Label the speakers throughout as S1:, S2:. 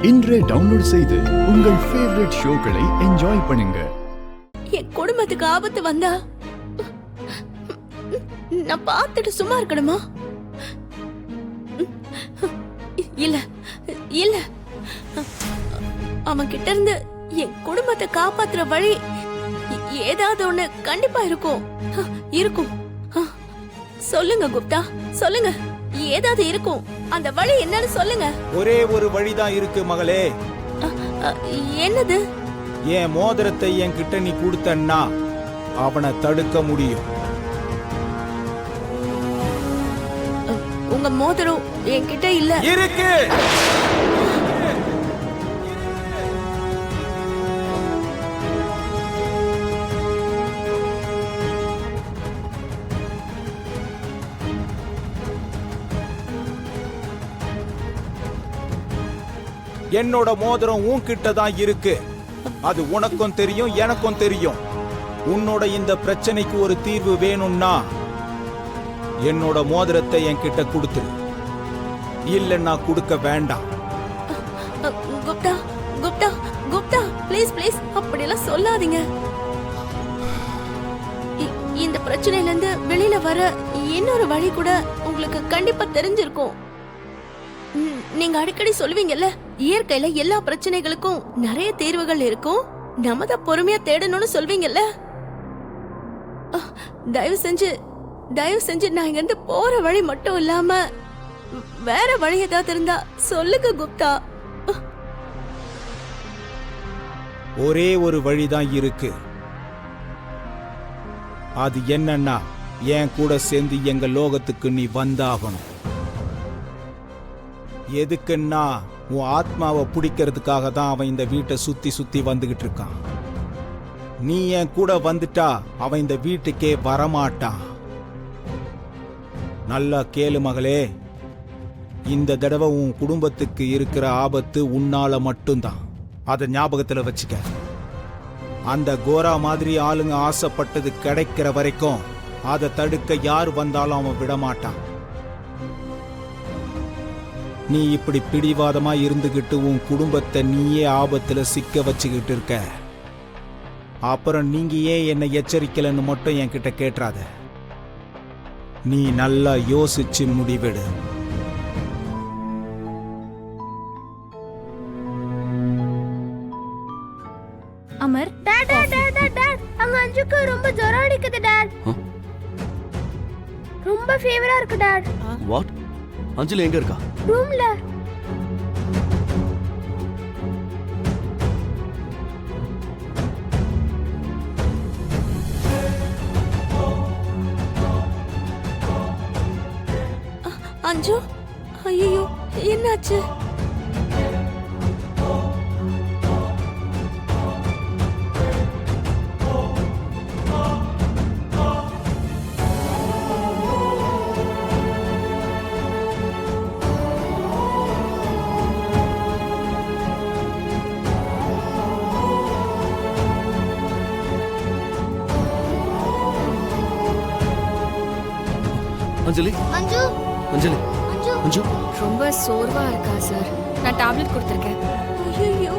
S1: இன்றே டவுன்லோட் செய்து உங்கள் ஃபேவரட் ஷோக்களை என்ஜாய் பண்ணுங்க.
S2: என் குடும்பத்துக்கு ஆபத்து வந்தா நான் பார்த்துட்டு சும்மா இருக்கணுமா? இல்ல இல்ல, அவன் கிட்ட இருந்து என் குடும்பத்தை காப்பாத்துற வழி ஏதாவது ஒண்ணு கண்டிப்பா இருக்கும். இருக்கும். சொல்லுங்க குப்தா, சொல்லுங்க. ஏதாவது இருக்கும். அந்த வழி என்னன்னு சொல்லுங்க.
S3: ஒரே ஒரு வழிதான் இருக்கு மகளே.
S2: என்னது?
S3: என் மோதிரத்தை என்கிட்ட நீ கொடுத்தன்னா அவனை தடுக்க முடியும்.
S2: உங்க மோதிரம் என்கிட்ட இல்ல.
S3: இருக்கு. என்னோட மோதிரம் உன்கிட்ட தான் இருக்கு. அது உனக்கும் தெரியும், எனக்கும் தெரியும். உன்னோட இந்த பிரச்சனைக்கு ஒரு தீர்வு வேணும்னா என்னோட மோதிரத்தை என்கிட்ட கொடுத்துரு. இல்லன்னா கொடுக்க வேண்டாம்.
S2: குப்தா, குப்தா, குப்தா, ப்ளீஸ் ப்ளீஸ் அப்படியெல்லாம் சொல்லாதீங்க. இந்த பிரச்சனையில இருந்து வெளியில வர இன்னொரு வழி கூட உங்களுக்கு கண்டிப்பா தெரிஞ்சிருக்கும். நீங்க அடிக்கடி சொல்லுவீங்கல்ல, இயற்கையில எல்லா பிரச்சனைகளுக்கும் நிறைய தீர்வுகள் இருக்கும், நம்ம தான் பொறுமையா தேடணும்னு சொல்வீங்கல்ல. தயவு செஞ்சு நான் இங்க இருந்து போற வழி மட்டும் இல்லாம வேற வழி ஏதாவது இருந்தா சொல்லுங்க குப்தா.
S3: ஒரே ஒரு வழிதான் இருக்கு. அது என்னன்னா, என் கூட சேர்ந்து எங்க லோகத்துக்கு நீ வந்தாகணும். எதுக்குன்னா, உன் ஆத்மாவை பிடிக்கிறதுக்காக தான் அவன் இந்த வீட்டை சுத்தி சுத்தி வந்துகிட்டு இருக்கான். நீ என் கூட வந்துட்டா அவன் இந்த வீட்டுக்கே வரமாட்டான். நல்லா கேளு மகளே. இந்த தடவை உன் குடும்பத்துக்கு இருக்கிற ஆபத்து உன்னால மட்டும்தான். அதை ஞாபகத்துல வச்சுக்க. அந்த கோரா மாதிரி ஆளுங்க ஆசைப்பட்டது கிடைக்கிற வரைக்கும் அதை தடுக்க யார் வந்தாலும் அவன் விடமாட்டான். நீ இப்படி பிடிவாதமா இருந்துகிட்டு உன் குடும்பத்தை நீயே ஆபத்துல சிக்க வச்சுக்கிட்டு இருக்க. அப்புறம் நீங்க ஏன் என்னை எச்சரிக்கலன்னு மட்டும் என்கிட்ட கேட்றாத. நீ நல்லா யோசிச்சு முடிவெடு.
S4: அமர், டாட் அங்க அஞ்சுக்கு ரொம்ப ஜுரம் அடிக்குது டாட். ரொம்ப ஃபீவரா இருக்கு டாட்.
S5: வாட்? அஞ்சலி எங்க இருக்கா?
S4: ரூம்ல.
S2: அஞ்சு, ஐயோ என்னாச்சு?
S5: அஞ்சலி,
S4: அஞ்சு,
S5: அஞ்சலி, அஞ்சு
S6: ரொம்ப சோர்வா இருக்கா சார்? நான் டேப்லெட் கொடுத்திருக்கேன்.
S2: ஐயோ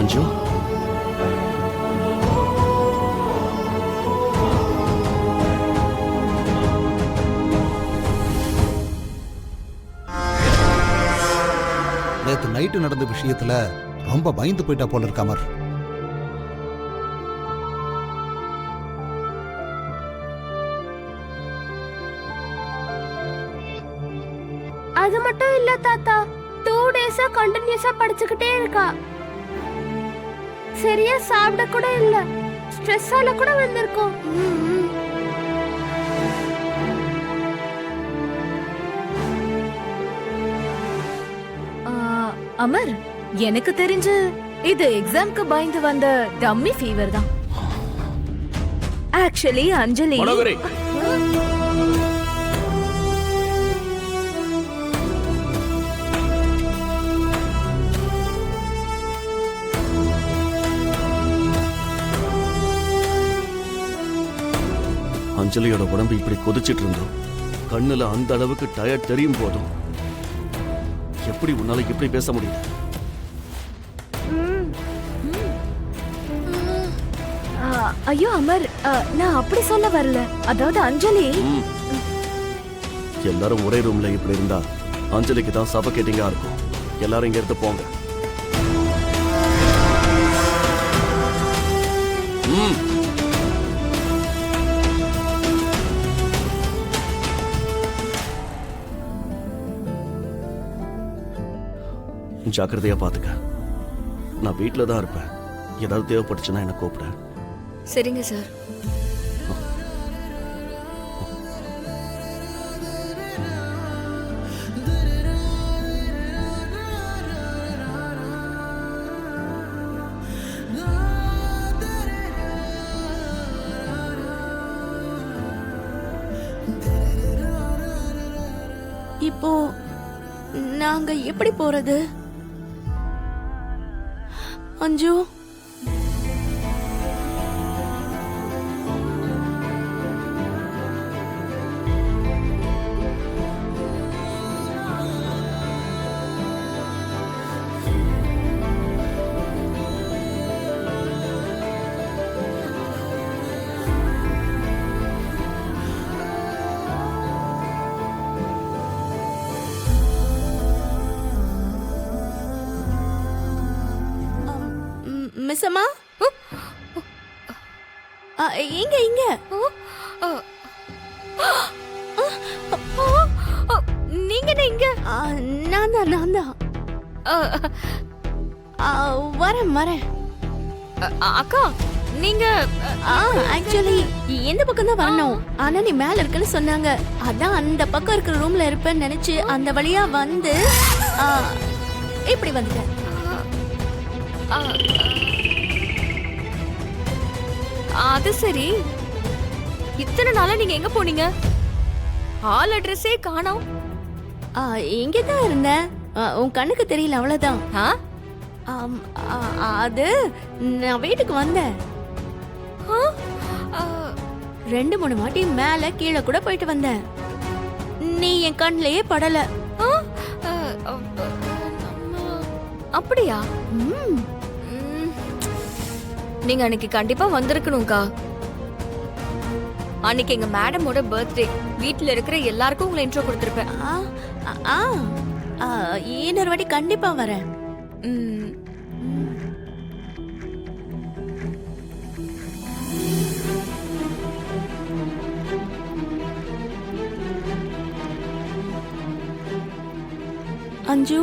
S5: அஞ்சு,
S7: நேத்து நைட்டு நடந்த விஷயத்துல ரொம்ப பயந்து போயிட்டா போல இருக்க அமர்.
S4: அது மட்டும் இல்ல தாத்தா, 2 டேஸா கண்டினியூஸா படிச்சுக்கிட்டே இருக்கா. சரியா சாப்பிட கூட இல்ல. ஸ்ட்ரெஸ்ஸால கூட வந்திருக்கும்.
S6: அமர், எனக்கு தெரிஞ்சு இது எக்ஸாம்க்கு பயந்து வந்த டம்மி ஃபீவர் தான். ஆக்சுவலி அஞ்சலி
S5: அஞ்சலியோட உடம்பு இப்படி கொதிச்சிட்டு இருந்தோம். கண்ணுல அந்த அளவுக்கு டயர்ட் தெரியும் போதும் எப்படி உன்னால இப்படி பேச முடியுது?
S6: ஐயோ அமர், நான் அப்படி சொல்ல வரல. அதாவது அஞ்சலி.
S5: ம். எல்லாரும் ஒரே ரூம்ல இப்படி இருந்தா அஞ்சலிக்கு தான் சஃபகேட்டிங்கா இருக்கும். எல்லாரும் இங்க இருந்து போங்க. ம். ஜாக்கிரதையா பாத்துக்க. நான் வீட்ல தான் இருப்பேன். ஏதாவது தேவைப்பட்டுச்சுன்னா என்ன கூப்பிட.
S8: சரிங்க சார்.
S2: இப்போ நாங்க எப்படி போறது? அஞ்சு, மிஸ் அம்மா, இங்க இங்க.
S8: நீங்க என்ன இங்க?
S2: நான் தான் வரேன்.
S8: அக்கா, நீங்க
S2: ஆக்சுவலி எந்த பக்கம் தான் வரணும், ஆனா நீ மேல இருக்குன்னு சொன்னாங்க. அதான் அந்த பக்கம் இருக்கிற ரூம்ல இருப்பேன்னு நினைச்சு அந்த வழியா வந்து இப்படி வந்துட்டேன்.
S8: அது சரி. இத்தனை நாளா நீங்க எங்க போனீங்க? ஹால் அட்ரஸே காணோம்.
S2: இங்க தான் இருந்தேன். உன் கண்ணுக்கு தெரியல, அவ்வளவுதான். அது நான் வீட்டுக்கு வந்தேன். 2-3 வாட்டி மேல கீழே கூட போயிட்டு வந்தேன். நீ என் கண்ணிலேயே படல.
S8: அப்படியா? நீங்க அன்னைக்கு கண்டிப்பா வந்திருக்கணும்க்கா. அன்னைக்கு எங்க மேடமோட பர்த்டே. வீட்ல இருக்கிற எல்லாருக்கும் உங்களை இன்ட்ரோ கொடுத்திருப்பேன்.
S2: இன்னொரு வாட்டி கண்டிப்பா வரேன். அஞ்சு,